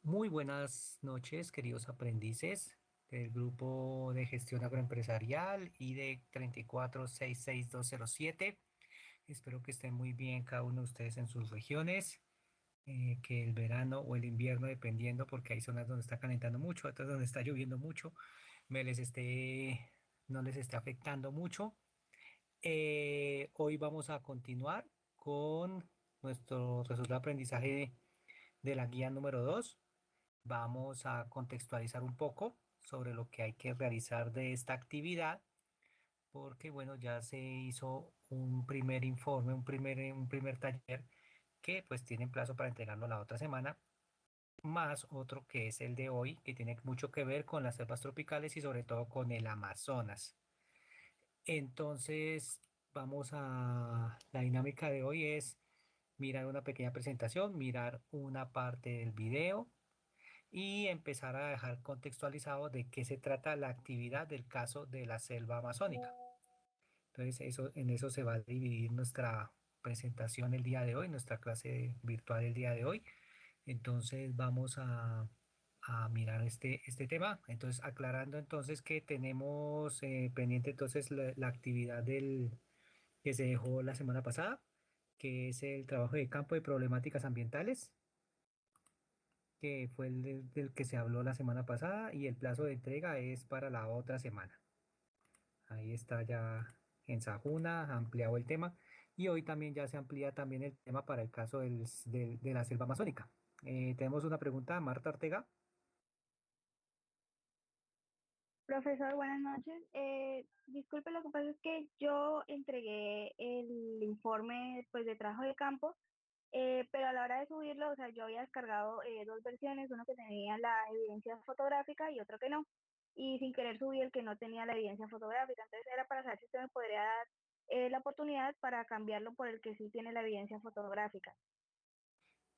Muy buenas noches, queridos aprendices del grupo de gestión agroempresarial ID 3466207. Espero que estén muy bien cada uno de ustedes en sus regiones, que el verano o el invierno, dependiendo, porque hay zonas donde está calentando mucho, otras donde está lloviendo mucho, me les esté, no les esté afectando mucho. Hoy vamos a continuar con nuestro resultado de aprendizaje de la guía número 2. Vamos a contextualizar un poco sobre lo que hay que realizar de esta actividad, porque bueno, ya se hizo un primer informe, un primer taller que pues tienen plazo para entregarlo la otra semana, más otro que es el de hoy, que tiene mucho que ver con las selvas tropicales y sobre todo con el Amazonas. Entonces, la dinámica de hoy es mirar una pequeña presentación, mirar una parte del video y empezar a dejar contextualizado de qué se trata la actividad del caso de la selva amazónica. Entonces, en eso se va a dividir nuestra presentación el día de hoy, nuestra clase virtual el día de hoy. Entonces, vamos a mirar este tema. Entonces, aclarando entonces que tenemos pendiente entonces la actividad que se dejó la semana pasada, que es el trabajo de campo de problemáticas ambientales, que fue el del que se habló la semana pasada, y el plazo de entrega es para la otra semana. Ahí está ya en Sajuna, ampliado el tema, y hoy también ya se amplía también el tema para el caso de la selva amazónica. Tenemos una pregunta, Marta Ortega. Profesor, buenas noches. Disculpe, lo que pasa es que yo entregué el informe pues, de trabajo de campo, pero a la hora de subirlo, o sea, yo había descargado dos versiones, uno que tenía la evidencia fotográfica y otro que no. Y sin querer subí el que no tenía la evidencia fotográfica. Entonces era para saber si usted me podría dar la oportunidad para cambiarlo por el que sí tiene la evidencia fotográfica.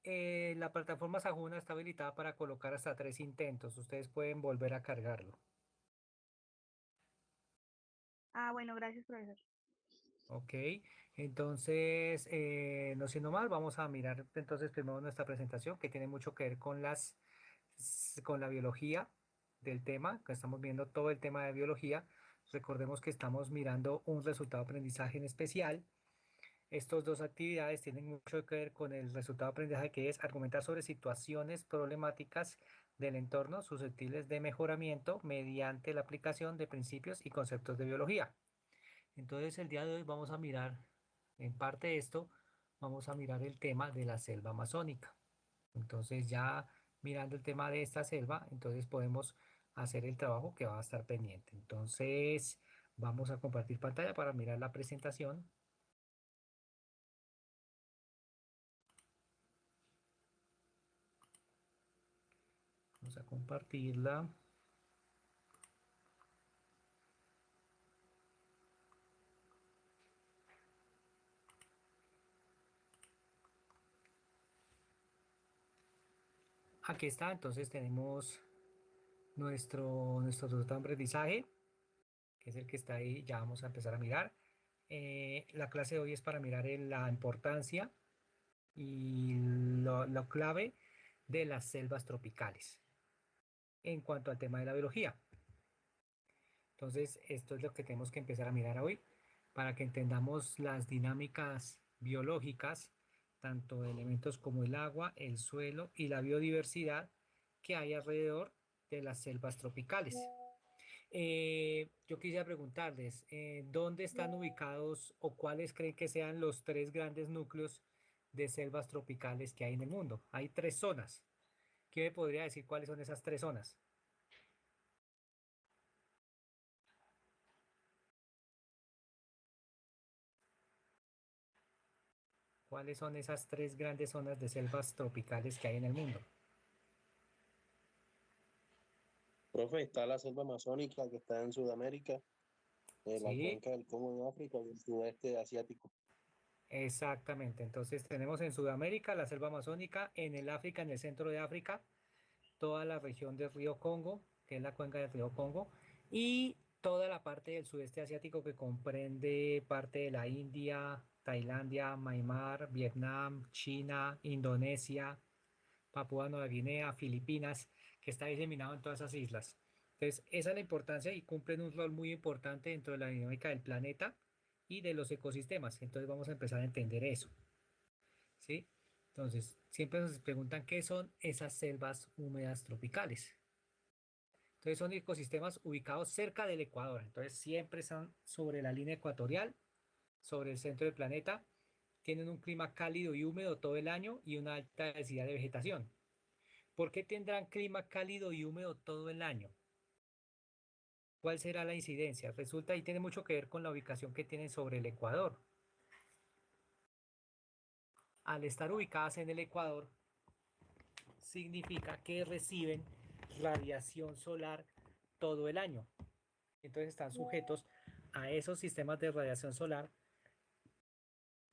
La plataforma Sajuna está habilitada para colocar hasta 3 intentos. Ustedes pueden volver a cargarlo. Ah, bueno, gracias, profesor. Ok, entonces, no siendo mal, vamos a mirar entonces primero nuestra presentación, que tiene mucho que ver con la biología del tema, que estamos viendo todo el tema de biología. Recordemos que estamos mirando un resultado de aprendizaje en especial. Estas dos actividades tienen mucho que ver con el resultado de aprendizaje, que es argumentar sobre situaciones problemáticas del entorno susceptibles de mejoramiento mediante la aplicación de principios y conceptos de biología. Entonces el día de hoy vamos a mirar, en parte de esto, vamos a mirar el tema de la selva amazónica. Entonces ya mirando el tema de esta selva, entonces podemos hacer el trabajo que va a estar pendiente. Entonces, vamos a compartir pantalla para mirar la presentación. Vamos a compartirla. Aquí está, entonces tenemos nuestro resultado de aprendizaje, que es el que está ahí, ya vamos a empezar a mirar. La clase de hoy es para mirar la importancia y lo clave de las selvas tropicales en cuanto al tema de la biología. Entonces, esto es lo que tenemos que empezar a mirar hoy para que entendamos las dinámicas biológicas, tanto de elementos como el agua, el suelo y la biodiversidad que hay alrededor de las selvas tropicales. Yo quisiera preguntarles, ¿dónde están ubicados o cuáles creen que sean los tres grandes núcleos de selvas tropicales que hay en el mundo? Hay tres zonas. ¿Qué me podría decir cuáles son esas tres zonas? ¿Cuáles son esas tres grandes zonas de selvas tropicales que hay en el mundo? Profe, está la selva amazónica que está en Sudamérica, la Sí, cuenca del Congo en África y el sudeste asiático. exactamente. Entonces tenemos en Sudamérica la selva amazónica, en el África, en el centro de África, toda la región del río Congo, que es la cuenca del río Congo, y toda la parte del sudeste asiático que comprende parte de la India, Tailandia, Myanmar, Vietnam, China, Indonesia, Papúa Nueva Guinea, Filipinas, que está diseminado en todas esas islas. Entonces, esa es la importancia y cumplen un rol muy importante dentro de la dinámica del planeta y de los ecosistemas. Entonces, vamos a empezar a entender eso, ¿sí? Entonces, siempre nos preguntan qué son esas selvas húmedas tropicales. Entonces, son ecosistemas ubicados cerca del Ecuador. Entonces, siempre están sobre la línea ecuatorial, sobre el centro del planeta. Tienen un clima cálido y húmedo todo el año y una alta densidad de vegetación. ¿Por qué tendrán clima cálido y húmedo todo el año? ¿Cuál será la incidencia? Resulta y tiene mucho que ver con la ubicación que tienen sobre el Ecuador. Al estar ubicadas en el Ecuador, significa que reciben radiación solar todo el año. Entonces están sujetos a esos sistemas de radiación solar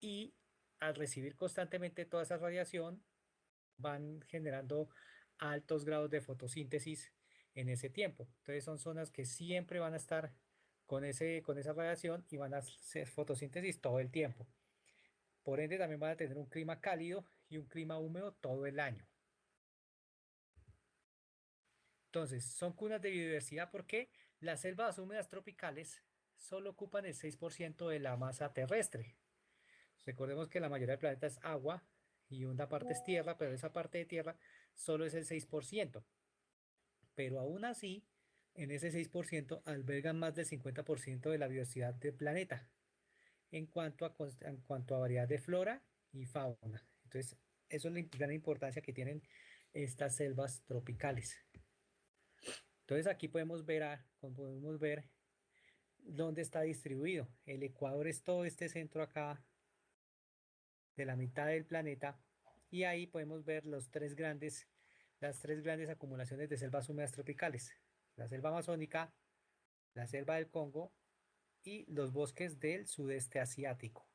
y al recibir constantemente toda esa radiación van generando altos grados de fotosíntesis en ese tiempo. Entonces son zonas que siempre van a estar con esa radiación y van a hacer fotosíntesis todo el tiempo. Por ende también van a tener un clima cálido y un clima húmedo todo el año. Entonces, son cunas de biodiversidad porque las selvas húmedas tropicales solo ocupan el 6% de la masa terrestre. Recordemos que la mayoría del planeta es agua y una parte es tierra, pero esa parte de tierra solo es el 6%. Pero aún así, en ese 6% albergan más del 50% de la biodiversidad del planeta en cuanto a variedad de flora y fauna. Entonces, eso es la gran importancia que tienen estas selvas tropicales. Entonces, aquí podemos ver dónde está distribuido. El Ecuador es todo este centro acá de la mitad del planeta y ahí podemos ver las tres grandes acumulaciones de selvas húmedas tropicales. La selva amazónica, la selva del Congo y los bosques del sudeste asiático.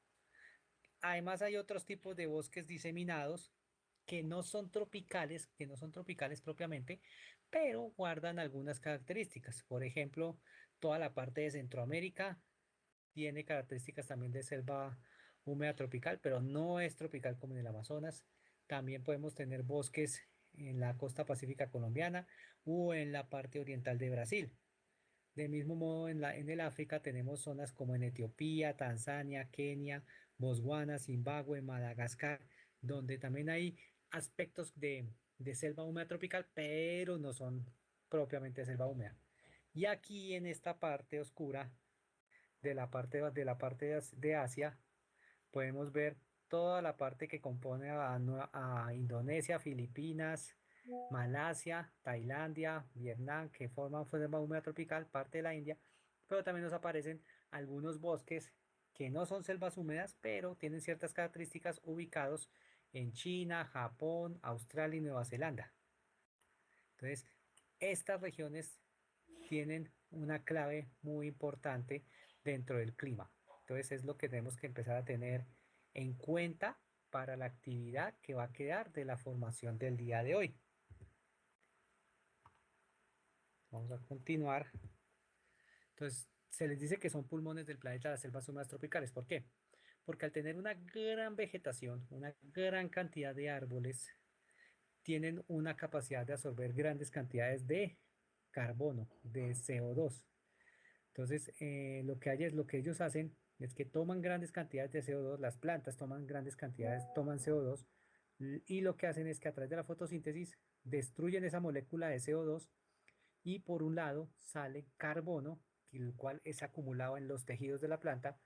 Además hay otros tipos de bosques diseminados que no son tropicales propiamente, pero guardan algunas características. Por ejemplo, toda la parte de Centroamérica tiene características también de selva húmeda tropical, pero no es tropical como en el Amazonas. También podemos tener bosques en la costa pacífica colombiana o en la parte oriental de Brasil. Del mismo modo, en el África tenemos zonas como en Etiopía, Tanzania, Kenia, Botswana, Zimbabue, Madagascar, donde también hay aspectos de selva húmeda tropical, pero no son propiamente selva húmeda. Y aquí en esta parte oscura de la parte de Asia, podemos ver toda la parte que compone a Indonesia, Filipinas, Malasia, Tailandia, Vietnam, que forman selva húmeda tropical, parte de la India, pero también nos aparecen algunos bosques que no son selvas húmedas, pero tienen ciertas características ubicados en China, Japón, Australia y Nueva Zelanda. Entonces, estas regiones tienen una clave muy importante dentro del clima. Entonces, es lo que tenemos que empezar a tener en cuenta para la actividad que va a quedar de la formación del día de hoy. Vamos a continuar. Entonces, se les dice que son pulmones del planeta las selvas húmedas tropicales. ¿Por qué? Porque al tener una gran vegetación, una gran cantidad de árboles, tienen una capacidad de absorber grandes cantidades de carbono, de CO2. Entonces, lo que ellos hacen es que toman grandes cantidades de CO2, las plantas toman grandes cantidades, toman CO2, y lo que hacen es que a través de la fotosíntesis destruyen esa molécula de CO2 y por un lado sale carbono, el cual es acumulado en los tejidos de la planta,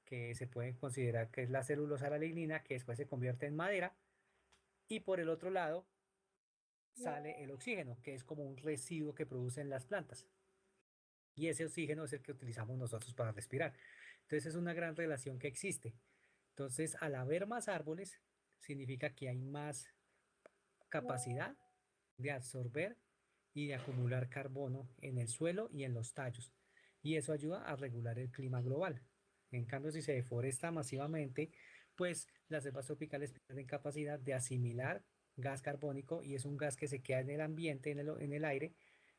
que se puede considerar que es la celulosa, la lignina, que después se convierte en madera, y por el otro lado sale el oxígeno, que es como un residuo que producen las plantas. Y ese oxígeno es el que utilizamos nosotros para respirar. Entonces es una gran relación que existe. Entonces, al haber más árboles, significa que hay más capacidad de absorber y de acumular carbono en el suelo y en los tallos. Y eso ayuda a regular el clima global. En cambio, si se deforesta masivamente, pues las selvas tropicales pierden capacidad de asimilar gas carbónico y es un gas que se queda en el ambiente, en el aire,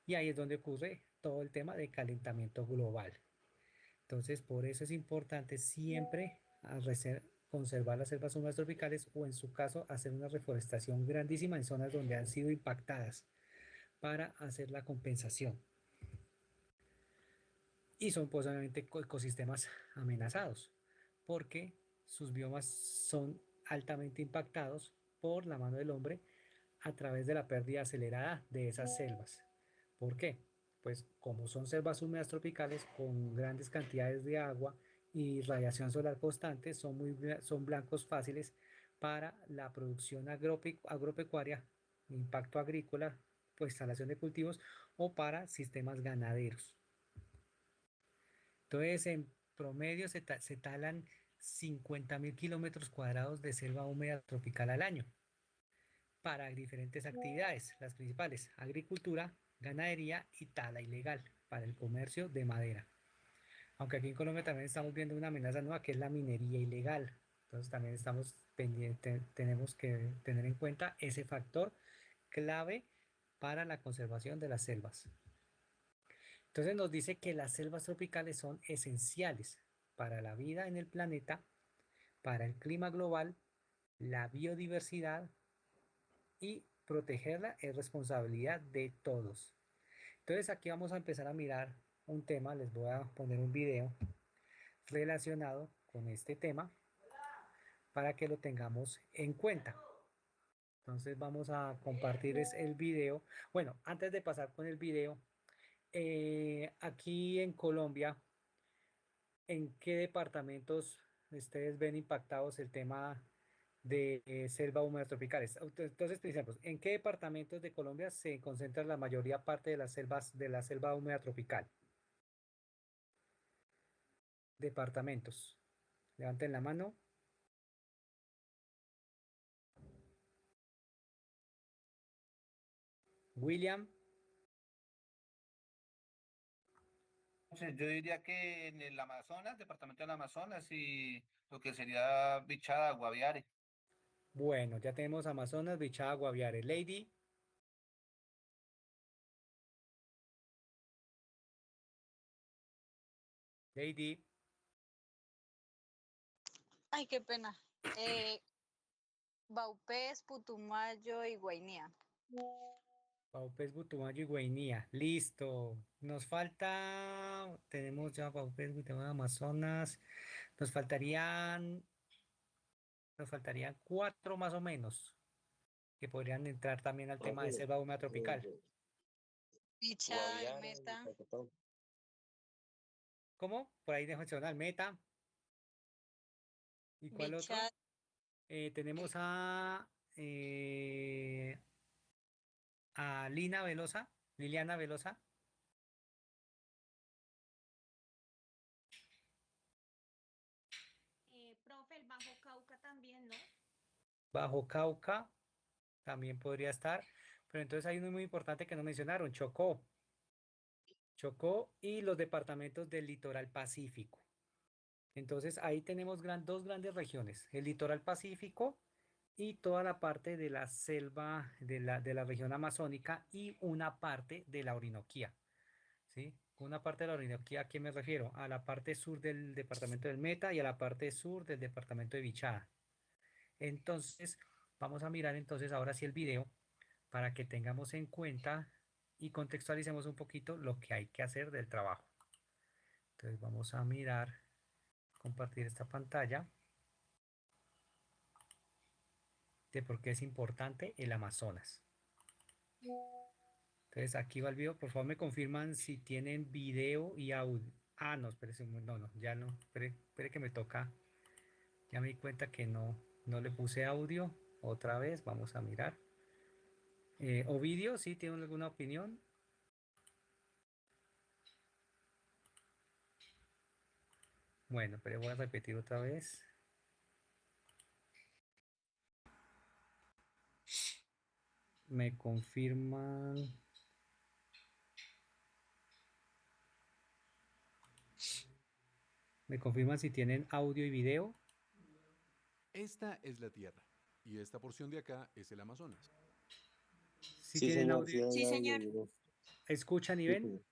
y ahí es donde ocurre todo el tema de calentamiento global. Entonces, por eso es importante siempre conservar las selvas húmedas tropicales o en su caso hacer una reforestación grandísima en zonas donde han sido impactadas para hacer la compensación. Y son pues obviamente ecosistemas amenazados porque sus biomas son altamente impactados por la mano del hombre a través de la pérdida acelerada de esas selvas. ¿Por qué? Pues como son selvas húmedas tropicales con grandes cantidades de agua y radiación solar constante, son blancos fáciles para la producción agropecuaria, impacto agrícola, pues instalación de cultivos o para sistemas ganaderos. Entonces, en promedio se talan 50.000 kilómetros cuadrados de selva húmeda tropical al año para diferentes actividades, las principales, agricultura, ganadería y tala ilegal para el comercio de madera. Aunque aquí en Colombia también estamos viendo una amenaza nueva que es la minería ilegal. Entonces también estamos pendientes, tenemos que tener en cuenta ese factor clave para la conservación de las selvas. Entonces nos dice que las selvas tropicales son esenciales para la vida en el planeta, para el clima global, la biodiversidad y protegerla es responsabilidad de todos. Entonces aquí vamos a empezar a mirar un tema, les voy a poner un video relacionado con este tema para que lo tengamos en cuenta. Entonces vamos a compartir el video. Bueno, antes de pasar con el video, aquí en Colombia, ¿en qué departamentos ustedes ven impactados el tema de selva húmedas tropicales? Entonces, pensemos, ¿en qué departamentos de Colombia se concentra la mayoría parte de las selvas de la selva húmeda tropical? Departamentos. Levanten la mano. William, Entonces, yo diría que en el Amazonas, departamento del Amazonas y lo que sería Bichada, Guaviare. bueno, ya tenemos Amazonas, Bichada, Guaviare. Lady, Lady, Ay, qué pena. Eh, Baupés, Putumayo y Guainía. Paupés, Butumayo y Guainía. Listo. Nos falta, tenemos ya Paupés, Butumayo, Amazonas. Nos faltarían, nos faltarían cuatro más o menos que podrían entrar también al tema de Profe, selva húmeda tropical. Bichada y Guaviare y Meta. Tocotón. ¿Cómo? Por ahí dejo mencionar Meta. ¿Y cuál otro? Bichada. Tenemos a a Liliana Velosa. Profe, el Bajo Cauca también, ¿no? Bajo Cauca también podría estar, pero entonces hay uno muy importante que no mencionaron, Chocó. Chocó y los departamentos del litoral pacífico. Entonces ahí tenemos dos grandes regiones, el litoral pacífico y toda la parte de la selva de la región amazónica y una parte de la Orinoquía, ¿sí? Una parte de la Orinoquía, ¿a qué me refiero? A la parte sur del departamento del Meta y a la parte sur del departamento de Bichada. Entonces, vamos a mirar entonces ahora sí el video para que tengamos en cuenta y contextualicemos un poquito lo que hay que hacer del trabajo. Entonces vamos a mirar, compartir esta pantalla de por qué es importante el Amazonas. Entonces aquí va el video, por favor me confirman si tienen video y audio. Ah, no, espérese, no, ya no, espere que me toca, ya me di cuenta que no le puse audio, otra vez, vamos a mirar. ¿O vídeo? ¿Sí? ¿Tienen alguna opinión? Bueno, pero voy a repetir otra vez. Me confirman. Me confirman si tienen audio y video. Esta es la Tierra, y esta porción de acá es el Amazonas. Si Sí, tienen señor, sí, audio, hay Sí, audio, señor. video. escuchan y Sí, ven. señor.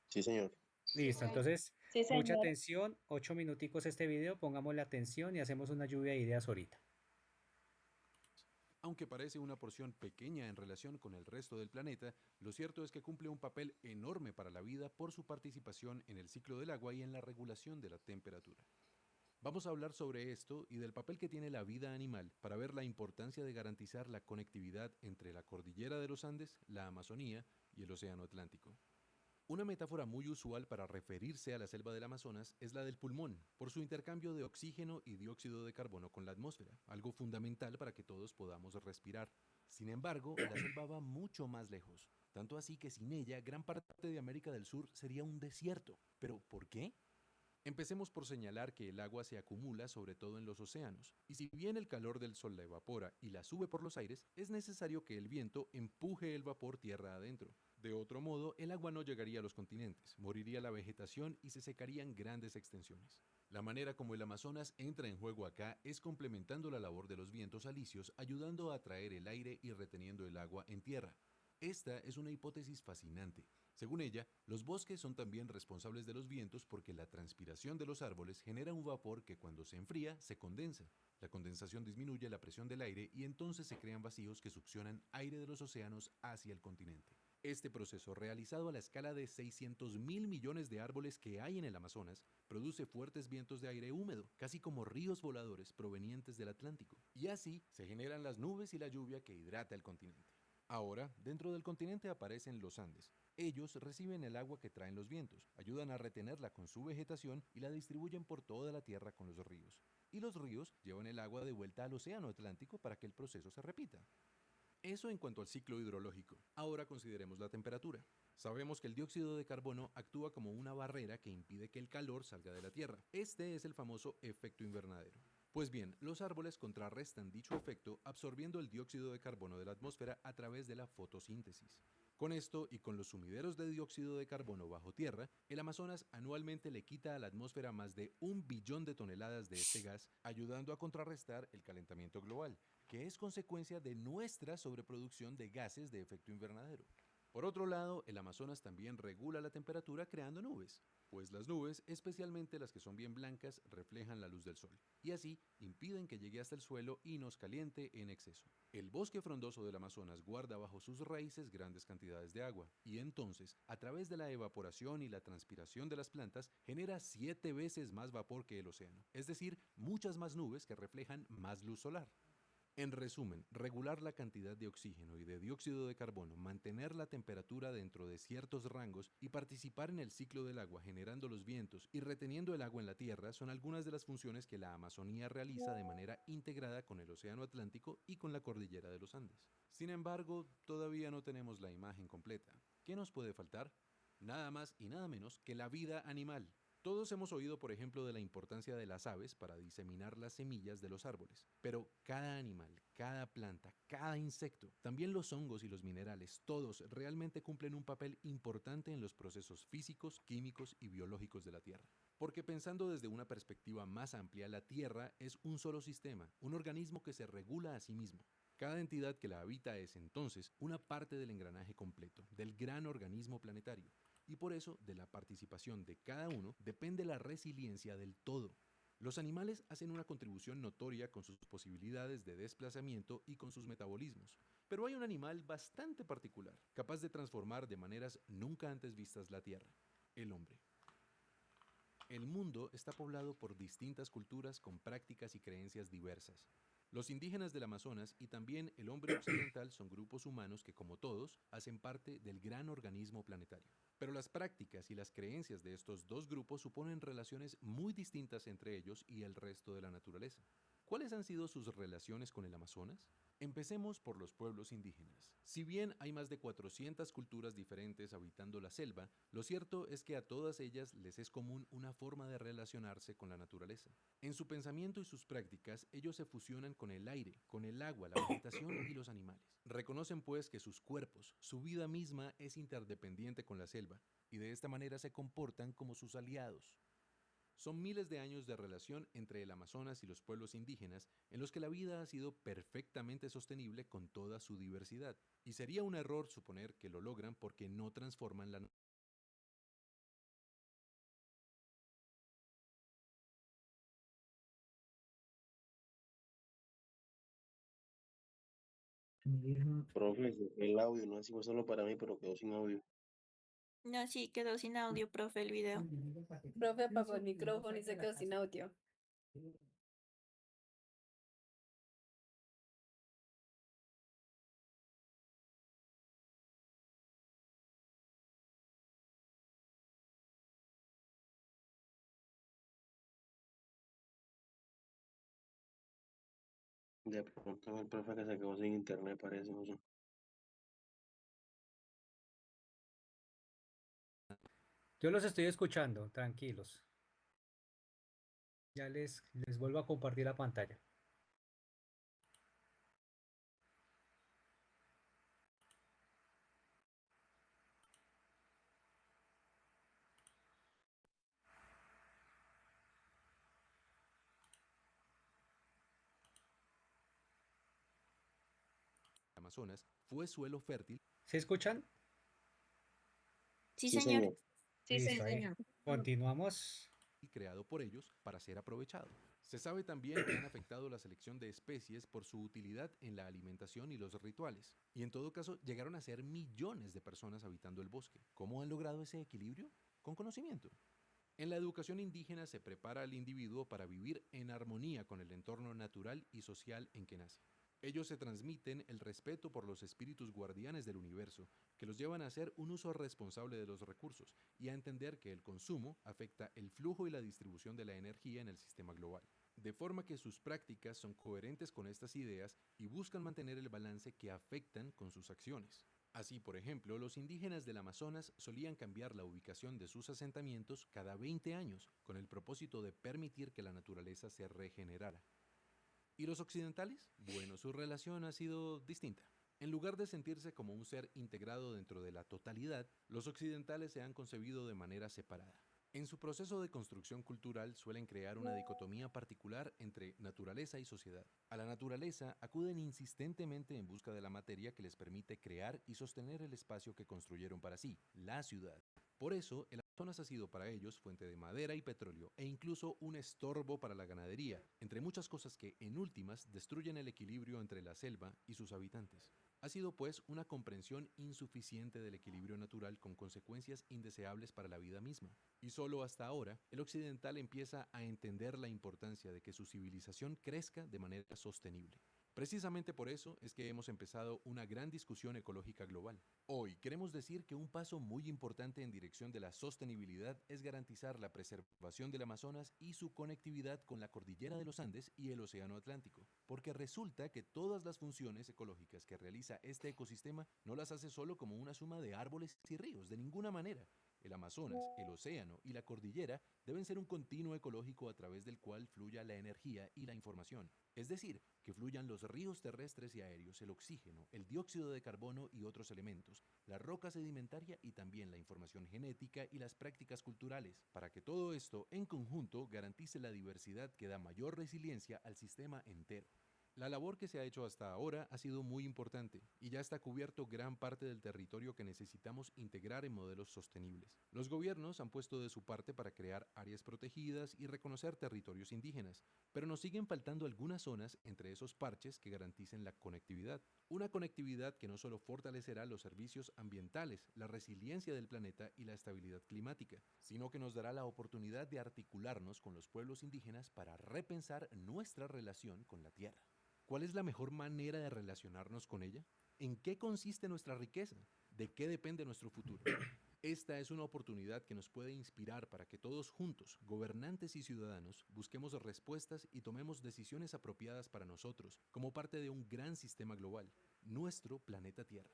Sí, señor. Listo, entonces, Sí, mucha señor. atención, 8 minuticos este video, pongámosle atención y hacemos una lluvia de ideas ahorita. Aunque parece una porción pequeña en relación con el resto del planeta, lo cierto es que cumple un papel enorme para la vida por su participación en el ciclo del agua y en la regulación de la temperatura. Vamos a hablar sobre esto y del papel que tiene la vida animal para ver la importancia de garantizar la conectividad entre la cordillera de los Andes, la Amazonía y el Océano Atlántico. Una metáfora muy usual para referirse a la selva del Amazonas es la del pulmón, por su intercambio de oxígeno y dióxido de carbono con la atmósfera, algo fundamental para que todos podamos respirar. Sin embargo, la selva va mucho más lejos, tanto así que sin ella gran parte de América del Sur sería un desierto. ¿Pero por qué? Empecemos por señalar que el agua se acumula sobre todo en los océanos, y si bien el calor del sol la evapora y la sube por los aires, es necesario que el viento empuje el vapor tierra adentro. De otro modo, el agua no llegaría a los continentes, moriría la vegetación y se secarían grandes extensiones. La manera como el Amazonas entra en juego acá es complementando la labor de los vientos alisios, ayudando a atraer el aire y reteniendo el agua en tierra. Esta es una hipótesis fascinante. Según ella, los bosques son también responsables de los vientos porque la transpiración de los árboles genera un vapor que cuando se enfría se condensa. La condensación disminuye la presión del aire y entonces se crean vacíos que succionan aire de los océanos hacia el continente. Este proceso, realizado a la escala de 600.000 millones de árboles que hay en el Amazonas, produce fuertes vientos de aire húmedo, casi como ríos voladores provenientes del Atlántico. Y así se generan las nubes y la lluvia que hidrata el continente. Ahora, dentro del continente aparecen los Andes. Ellos reciben el agua que traen los vientos, ayudan a retenerla con su vegetación y la distribuyen por toda la tierra con los ríos. Y los ríos llevan el agua de vuelta al océano Atlántico para que el proceso se repita. Eso en cuanto al ciclo hidrológico. Ahora consideremos la temperatura. Sabemos que el dióxido de carbono actúa como una barrera que impide que el calor salga de la Tierra. Este es el famoso efecto invernadero. Pues bien, los árboles contrarrestan dicho efecto absorbiendo el dióxido de carbono de la atmósfera a través de la fotosíntesis. Con esto y con los sumideros de dióxido de carbono bajo tierra, el Amazonas anualmente le quita a la atmósfera más de 1 billón de toneladas de este gas, ayudando a contrarrestar el calentamiento global, que es consecuencia de nuestra sobreproducción de gases de efecto invernadero. Por otro lado, el Amazonas también regula la temperatura creando nubes, pues las nubes, especialmente las que son bien blancas, reflejan la luz del sol, y así impiden que llegue hasta el suelo y nos caliente en exceso. El bosque frondoso del Amazonas guarda bajo sus raíces grandes cantidades de agua, y entonces, a través de la evaporación y la transpiración de las plantas, genera 7 veces más vapor que el océano, es decir, muchas más nubes que reflejan más luz solar. En resumen, regular la cantidad de oxígeno y de dióxido de carbono, mantener la temperatura dentro de ciertos rangos y participar en el ciclo del agua generando los vientos y reteniendo el agua en la tierra son algunas de las funciones que la Amazonía realiza de manera integrada con el Océano Atlántico y con la cordillera de los Andes. Sin embargo, todavía no tenemos la imagen completa. ¿Qué nos puede faltar? Nada más y nada menos que la vida animal. Todos hemos oído, por ejemplo, de la importancia de las aves para diseminar las semillas de los árboles, pero cada animal, cada planta, cada insecto, también los hongos y los minerales, todos realmente cumplen un papel importante en los procesos físicos, químicos y biológicos de la Tierra. Porque pensando desde una perspectiva más amplia, la Tierra es un solo sistema, un organismo que se regula a sí mismo. Cada entidad que la habita es entonces una parte del engranaje completo, del gran organismo planetario. Y por eso, de la participación de cada uno, depende la resiliencia del todo. Los animales hacen una contribución notoria con sus posibilidades de desplazamiento y con sus metabolismos, pero hay un animal bastante particular, capaz de transformar de maneras nunca antes vistas la Tierra: el hombre. El mundo está poblado por distintas culturas con prácticas y creencias diversas. Los indígenas del Amazonas y también el hombre occidental son grupos humanos que, como todos, hacen parte del gran organismo planetario. Pero las prácticas y las creencias de estos dos grupos suponen relaciones muy distintas entre ellos y el resto de la naturaleza. ¿Cuáles han sido sus relaciones con el Amazonas? Empecemos por los pueblos indígenas. Si bien hay más de 400 culturas diferentes habitando la selva, lo cierto es que a todas ellas les es común una forma de relacionarse con la naturaleza. En su pensamiento y sus prácticas, ellos se fusionan con el aire, con el agua, la vegetación y los animales. Reconocen pues que sus cuerpos, su vida misma es interdependiente con la selva, y de esta manera se comportan como sus aliados. Son miles de años de relación entre el Amazonas y los pueblos indígenas en los que la vida ha sido perfectamente sostenible con toda su diversidad. Y sería un error suponer que lo logran porque no transforman la Profe, el audio, no sé si fue solo para mí, pero quedó sin audio. No, sí, quedó sin audio, profe, el video. Profe apagó el micrófono y se quedó sin audio. De pronto el profe que se quedó sin internet, parece, no sé. Yo los estoy escuchando, tranquilos. Ya les vuelvo a compartir la pantalla. Amazonas fue suelo fértil. ¿Se escuchan? Sí, Sí, señor. señor. Sí, Listo, ahí. señor. Continuamos. Creado por ellos para ser aprovechado. Se sabe también que han afectado la selección de especies por su utilidad en la alimentación y los rituales. Y en todo caso, llegaron a ser millones de personas habitando el bosque. ¿Cómo han logrado ese equilibrio? Con conocimiento. En la educación indígena se prepara al individuo para vivir en armonía con el entorno natural y social en que nace. Ellos se transmiten el respeto por los espíritus guardianes del universo, que los llevan a hacer un uso responsable de los recursos y a entender que el consumo afecta el flujo y la distribución de la energía en el sistema global. De forma que sus prácticas son coherentes con estas ideas y buscan mantener el balance que afectan con sus acciones. Así, por ejemplo, los indígenas del Amazonas solían cambiar la ubicación de sus asentamientos cada 20 años, con el propósito de permitir que la naturaleza se regenerara. ¿Y los occidentales? Bueno, su relación ha sido distinta. En lugar de sentirse como un ser integrado dentro de la totalidad, los occidentales se han concebido de manera separada. En su proceso de construcción cultural suelen crear una dicotomía particular entre naturaleza y sociedad. A la naturaleza acuden insistentemente en busca de la materia que les permite crear y sostener el espacio que construyeron para sí, la ciudad. Por eso, el Amazonas ha sido para ellos fuente de madera y petróleo e incluso un estorbo para la ganadería, entre muchas cosas que, en últimas, destruyen el equilibrio entre la selva y sus habitantes. Ha sido, pues, una comprensión insuficiente del equilibrio natural con consecuencias indeseables para la vida misma. Y solo hasta ahora, el occidental empieza a entender la importancia de que su civilización crezca de manera sostenible. Precisamente por eso es que hemos empezado una gran discusión ecológica global. Hoy queremos decir que un paso muy importante en dirección de la sostenibilidad es garantizar la preservación del Amazonas y su conectividad con la cordillera de los Andes y el Océano Atlántico, porque resulta que todas las funciones ecológicas que realiza este ecosistema no las hace solo como una suma de árboles y ríos, de ninguna manera. El Amazonas, el océano y la cordillera deben ser un continuo ecológico a través del cual fluya la energía y la información. Es decir, que fluyan los ríos terrestres y aéreos, el oxígeno, el dióxido de carbono y otros elementos, la roca sedimentaria y también la información genética y las prácticas culturales, para que todo esto en conjunto garantice la diversidad que da mayor resiliencia al sistema entero. La labor que se ha hecho hasta ahora ha sido muy importante y ya está cubierto gran parte del territorio que necesitamos integrar en modelos sostenibles. Los gobiernos han puesto de su parte para crear áreas protegidas y reconocer territorios indígenas, pero nos siguen faltando algunas zonas entre esos parches que garanticen la conectividad. Una conectividad que no solo fortalecerá los servicios ambientales, la resiliencia del planeta y la estabilidad climática, sino que nos dará la oportunidad de articularnos con los pueblos indígenas para repensar nuestra relación con la tierra. ¿Cuál es la mejor manera de relacionarnos con ella? ¿En qué consiste nuestra riqueza? ¿De qué depende nuestro futuro? Esta es una oportunidad que nos puede inspirar para que todos juntos, gobernantes y ciudadanos, busquemos respuestas y tomemos decisiones apropiadas para nosotros, como parte de un gran sistema global, nuestro planeta Tierra.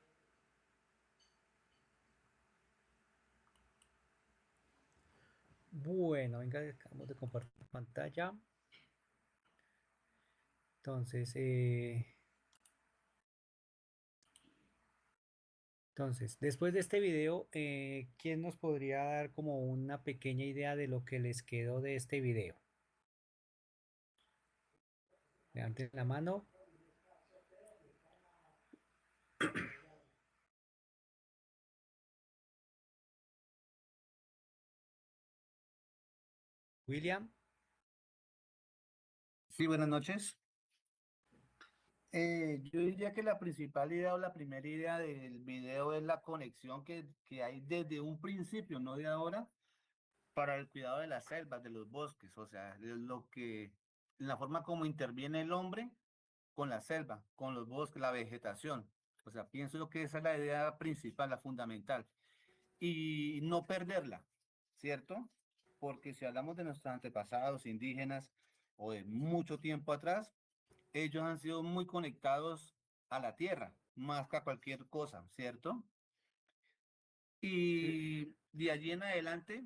Bueno, venga, acabamos de compartir pantalla. Entonces, después de este video, ¿quién nos podría dar como una pequeña idea de lo que les quedó de este video? Levanten la mano. William. Sí, buenas noches. Yo diría que la principal idea o la primera idea del video es la conexión que hay desde un principio, no de ahora, para el cuidado de las selvas, de los bosques, o sea, es la forma como interviene el hombre con la selva, con los bosques, la vegetación. O sea, pienso que esa es la idea principal, la fundamental, y no perderla, ¿cierto? Porque si hablamos de nuestros antepasados indígenas o de mucho tiempo atrás, ellos han sido muy conectados a la tierra, más que a cualquier cosa, ¿cierto? Y de allí en adelante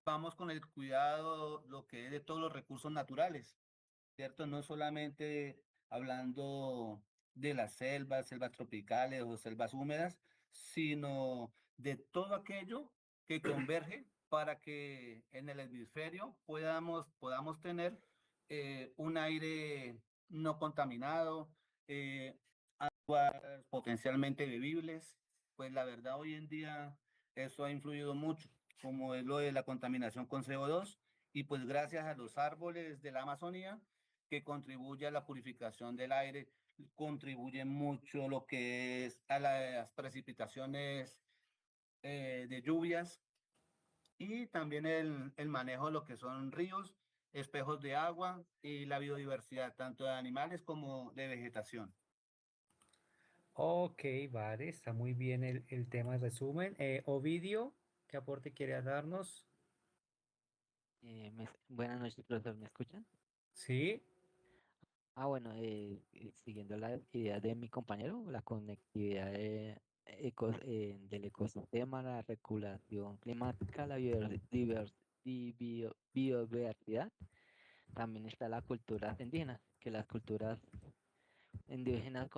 vamos con el cuidado, lo que es de todos los recursos naturales, ¿cierto? No solamente hablando de las selvas, selvas tropicales o selvas húmedas, sino de todo aquello que converge para que en el hemisferio podamos tener un aire no contaminado, aguas potencialmente bebibles. Pues la verdad hoy en día eso ha influido mucho, como es lo de la contaminación con CO2, y pues gracias a los árboles de la Amazonía, que contribuye a la purificación del aire, contribuye mucho lo que es a las precipitaciones de lluvias, y también el manejo de lo que son ríos, espejos de agua y la biodiversidad, tanto de animales como de vegetación. Ok, vale, está muy bien el tema de resumen. Ovidio, ¿qué aporte quiere darnos? Buenas noches, profesor, ¿me escuchan? Sí. Bueno, siguiendo la idea de mi compañero, la conectividad del ecosistema, la regulación climática, la biodiversidad, también está la cultura indígena, que las culturas indígenas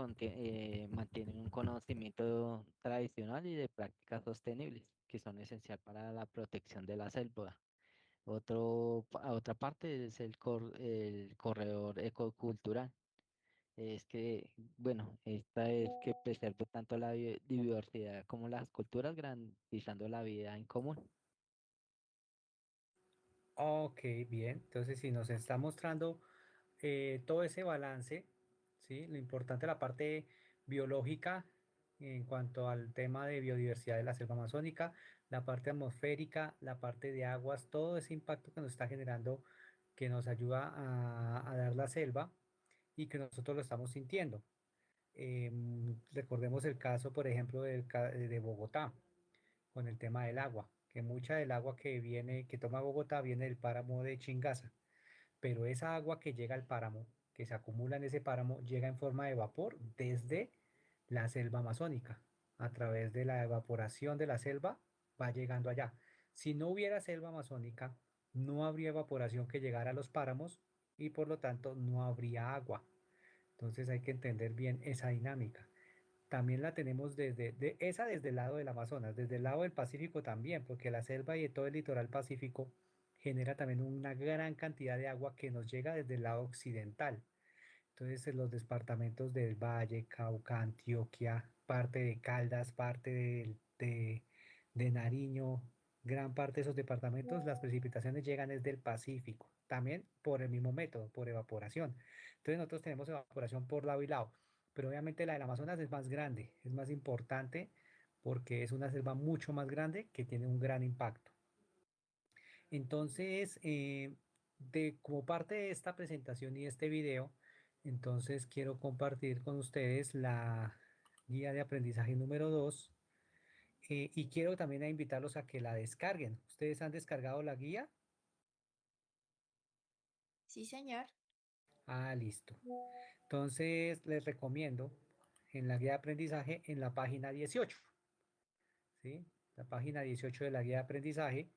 mantienen un conocimiento tradicional y de prácticas sostenibles, que son esenciales para la protección de la selva. Otra parte es el corredor ecocultural. Es que, bueno, esta es que preserva tanto la biodiversidad como las culturas, garantizando la vida en común. Ok, bien. Entonces, si nos está mostrando todo ese balance, ¿sí? Lo importante, la parte biológica en cuanto al tema de biodiversidad de la selva amazónica, la parte atmosférica, la parte de aguas, todo ese impacto que nos está generando, que nos ayuda a dar la selva. y que nosotros lo estamos sintiendo. Recordemos el caso, por ejemplo, de Bogotá, con el tema del agua, que mucha del agua que toma Bogotá viene del páramo de Chingaza, pero esa agua que llega al páramo, que se acumula en ese páramo, llega en forma de vapor desde la selva amazónica. A través de la evaporación de la selva va llegando allá. Si no hubiera selva amazónica, no habría evaporación que llegara a los páramos y por lo tanto no habría agua. Entonces hay que entender bien esa dinámica. También la tenemos desde el lado del Amazonas, desde el lado del Pacífico también, porque la selva y todo el litoral pacífico genera también una gran cantidad de agua que nos llega desde el lado occidental. Entonces, en los departamentos del Valle, Cauca, Antioquia, parte de Caldas, parte de Nariño, gran parte de esos departamentos, las precipitaciones llegan desde el Pacífico, también por el mismo método, por evaporación. Entonces, nosotros tenemos evaporación por lado y lado, pero obviamente la del Amazonas es más grande, es más importante porque es una selva mucho más grande que tiene un gran impacto. Entonces, como parte de esta presentación y este video, entonces quiero compartir con ustedes la guía de aprendizaje número 2 y quiero también invitarlos a que la descarguen. ¿Ustedes han descargado la guía? Sí, señor. Ah, listo. Entonces les recomiendo en la guía de aprendizaje en la página 18, ¿sí? La página 18 de la guía de aprendizaje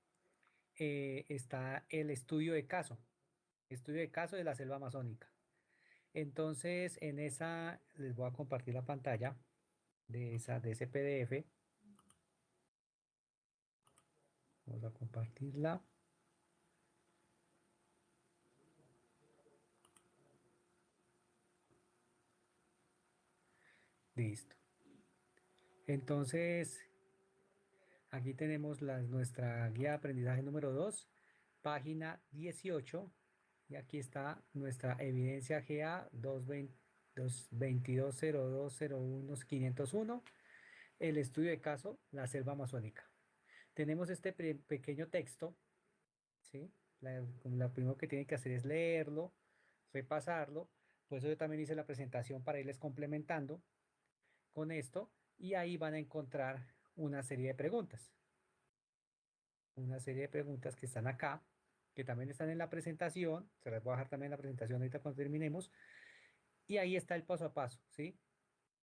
está el estudio de caso de la selva amazónica. Entonces, en esa les voy a compartir la pantalla de ese PDF. Vamos a compartirla. Listo. Entonces, aquí tenemos nuestra guía de aprendizaje número 2, página 18. Y aquí está nuestra evidencia GA 220201-501, el estudio de caso, la selva amazónica. Tenemos este pequeño texto, ¿sí? Lo primero que tienen que hacer es leerlo, repasarlo. Por eso yo también hice la presentación para irles complementando con esto y ahí van a encontrar una serie de preguntas. Una serie de preguntas que están acá, que también están en la presentación. Se las voy a dejar también en la presentación ahorita cuando terminemos. Y ahí está el paso a paso, ¿sí?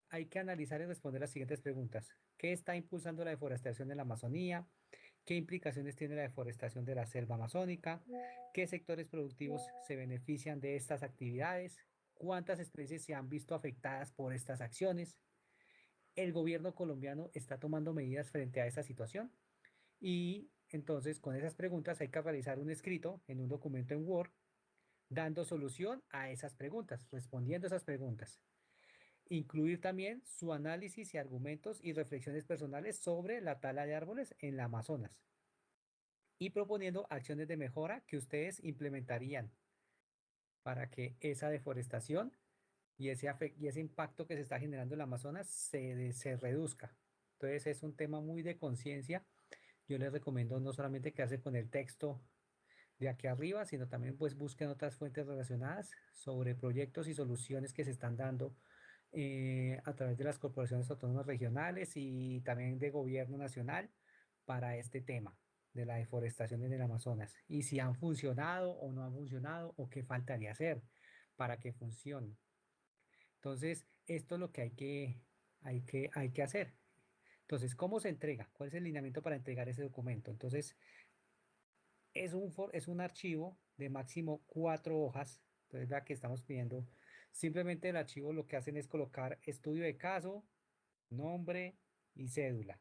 Hay que analizar y responder las siguientes preguntas. ¿Qué está impulsando la deforestación en la Amazonía? ¿Qué implicaciones tiene la deforestación de la selva amazónica? ¿Qué sectores productivos se benefician de estas actividades? ¿Cuántas especies se han visto afectadas por estas acciones? ¿El gobierno colombiano está tomando medidas frente a esta situación? Y entonces con esas preguntas hay que realizar un escrito en un documento en Word dando solución a esas preguntas, respondiendo esas preguntas. Incluir también su análisis y argumentos y reflexiones personales sobre la tala de árboles en la Amazonas y proponiendo acciones de mejora que ustedes implementarían para que esa deforestación y ese impacto que se está generando en el Amazonas se reduzca. Entonces es un tema muy de conciencia. Yo les recomiendo no solamente quedarse con el texto de aquí arriba, sino también pues busquen otras fuentes relacionadas sobre proyectos y soluciones que se están dando a través de las corporaciones autónomas regionales y también de gobierno nacional para este tema de la deforestación en el Amazonas y si han funcionado o no han funcionado o qué faltaría hacer para que funcione. Entonces, esto es lo que hay que hacer. Entonces, ¿cómo se entrega? ¿Cuál es el lineamiento para entregar ese documento? Entonces, es un archivo de máximo 4 hojas. Entonces, la que estamos pidiendo, simplemente el archivo lo que hacen es colocar estudio de caso, nombre y cédula.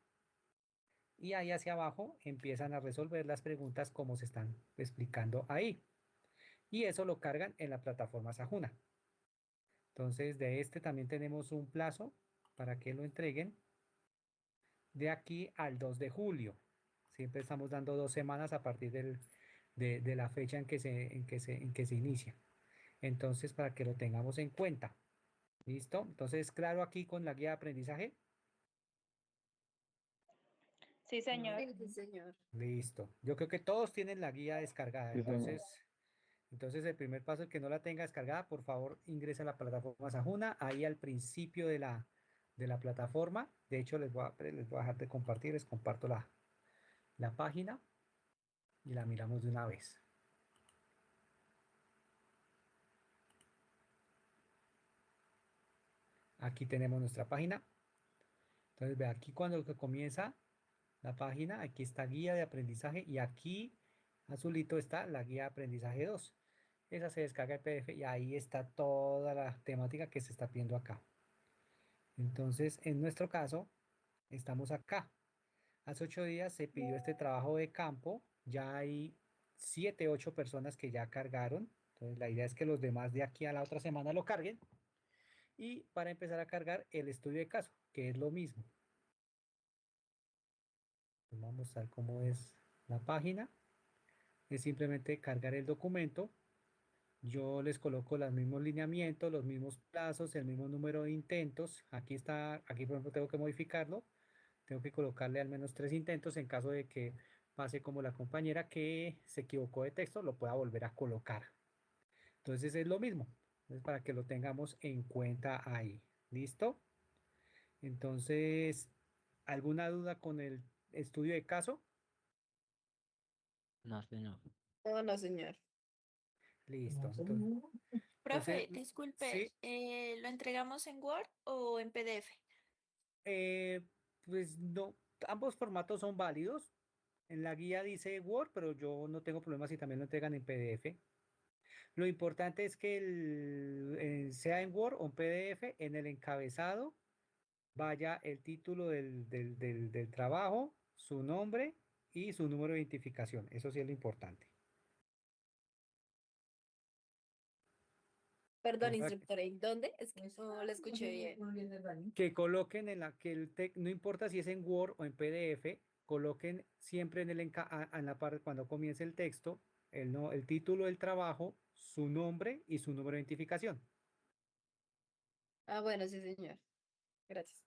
Y ahí hacia abajo empiezan a resolver las preguntas como se están explicando ahí. Y eso lo cargan en la plataforma Sajuna. Entonces, de este también tenemos un plazo para que lo entreguen de aquí al 2 de julio. Siempre estamos dando 2 semanas a partir de la fecha en que se inicia. Entonces, para que lo tengamos en cuenta. ¿Listo? Entonces, claro aquí con la guía de aprendizaje. Sí, señor. Sí, Sí, señor. Listo. Yo creo que todos tienen la guía descargada. Sí, señor. Entonces, el primer paso, el que no la tenga descargada, por favor, ingrese a la plataforma Sajuna, ahí al principio de la plataforma. De hecho, les voy a dejar de compartir, les comparto la página y la miramos de una vez. Aquí tenemos nuestra página. Entonces, ve aquí cuando comienza la página, aquí está guía de aprendizaje y aquí azulito está la guía de aprendizaje 2. Esa se descarga el PDF y ahí está toda la temática que se está viendo acá. Entonces, en nuestro caso, estamos acá. Hace 8 días se pidió este trabajo de campo. Ya hay 7, 8 personas que ya cargaron. Entonces, la idea es que los demás de aquí a la otra semana lo carguen. Y para empezar a cargar el estudio de caso, que es lo mismo. Vamos a mostrar cómo es la página. Es simplemente cargar el documento. Yo les coloco los mismos lineamientos, los mismos plazos, el mismo número de intentos. Aquí está, aquí por ejemplo tengo que modificarlo. Tengo que colocarle al menos 3 intentos en caso de que pase como la compañera que se equivocó de texto, lo pueda volver a colocar. Entonces es lo mismo. Entonces, para que lo tengamos en cuenta ahí. ¿Listo? Entonces, ¿alguna duda con el estudio de caso? No, señor. Oh, no, señor. Listo. Profe, Entonces, disculpe, sí, ¿lo entregamos en Word o en PDF? pues no, ambos formatos son válidos. En la guía dice Word, pero yo no tengo problema si también lo entregan en PDF. Lo importante es que sea en Word o en PDF, en el encabezado vaya el título del trabajo, su nombre y su número de identificación. Eso sí es lo importante. Perdón, Entonces, instructora, ¿y dónde? Es que no la escuché bien. que coloquen en la que no importa si es en Word o en PDF, coloquen siempre en en la parte cuando comience el texto el título del trabajo, su nombre y su número de identificación. Ah, bueno, sí, señor. Gracias.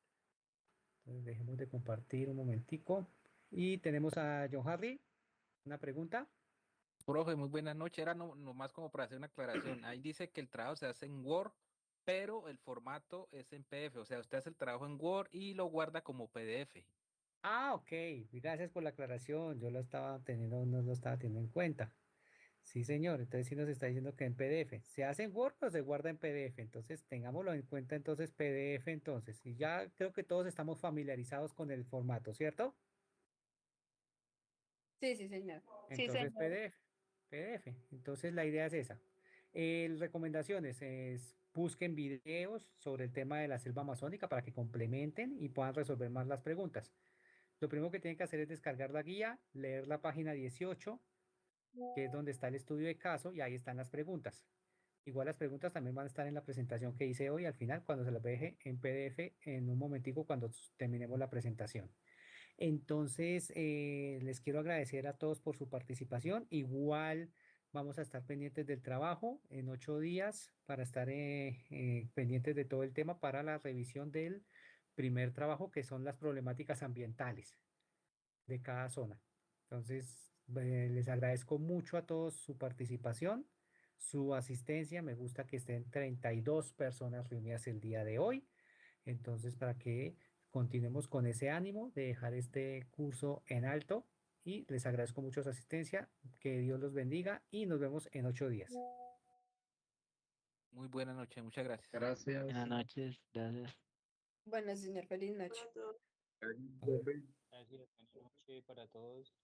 Entonces, dejemos de compartir un momentico. Y tenemos a John Harry, una pregunta. Profe, muy buenas noches. Era nomás como para hacer una aclaración. Ahí dice que el trabajo se hace en Word, pero el formato es en PDF. O sea, usted hace el trabajo en Word y lo guarda como PDF. Ah, ok, gracias por la aclaración. Yo no lo estaba teniendo en cuenta. Sí, señor. Entonces sí nos está diciendo que en PDF. ¿Se hace en Word o se guarda en PDF? Entonces tengámoslo en cuenta entonces PDF entonces. Y ya creo que todos estamos familiarizados con el formato, ¿cierto? Sí, sí, señor. Sí, Entonces señor. PDF. Entonces la idea es esa. Recomendaciones es busquen videos sobre el tema de la selva amazónica para que complementen y puedan resolver más las preguntas. Lo primero que tienen que hacer es descargar la guía, leer la página 18, que es donde está el estudio de caso y ahí están las preguntas. Igual las preguntas también van a estar en la presentación que hice hoy al final, cuando se las deje en PDF en un momentico cuando terminemos la presentación. Entonces, les quiero agradecer a todos por su participación. Igual vamos a estar pendientes del trabajo en 8 días para estar pendientes de todo el tema para la revisión del primer trabajo, que son las problemáticas ambientales de cada zona. Entonces, les agradezco mucho a todos su participación, su asistencia. Me gusta que estén 32 personas reunidas el día de hoy. Entonces, para que continuemos con ese ánimo de dejar este curso en alto y les agradezco mucho su asistencia. Que Dios los bendiga y nos vemos en 8 días. Muy buena noche, muchas gracias. Buenas noches, gracias. Bueno, señor, feliz noche. Vale. Gracias, buenas noches para todos.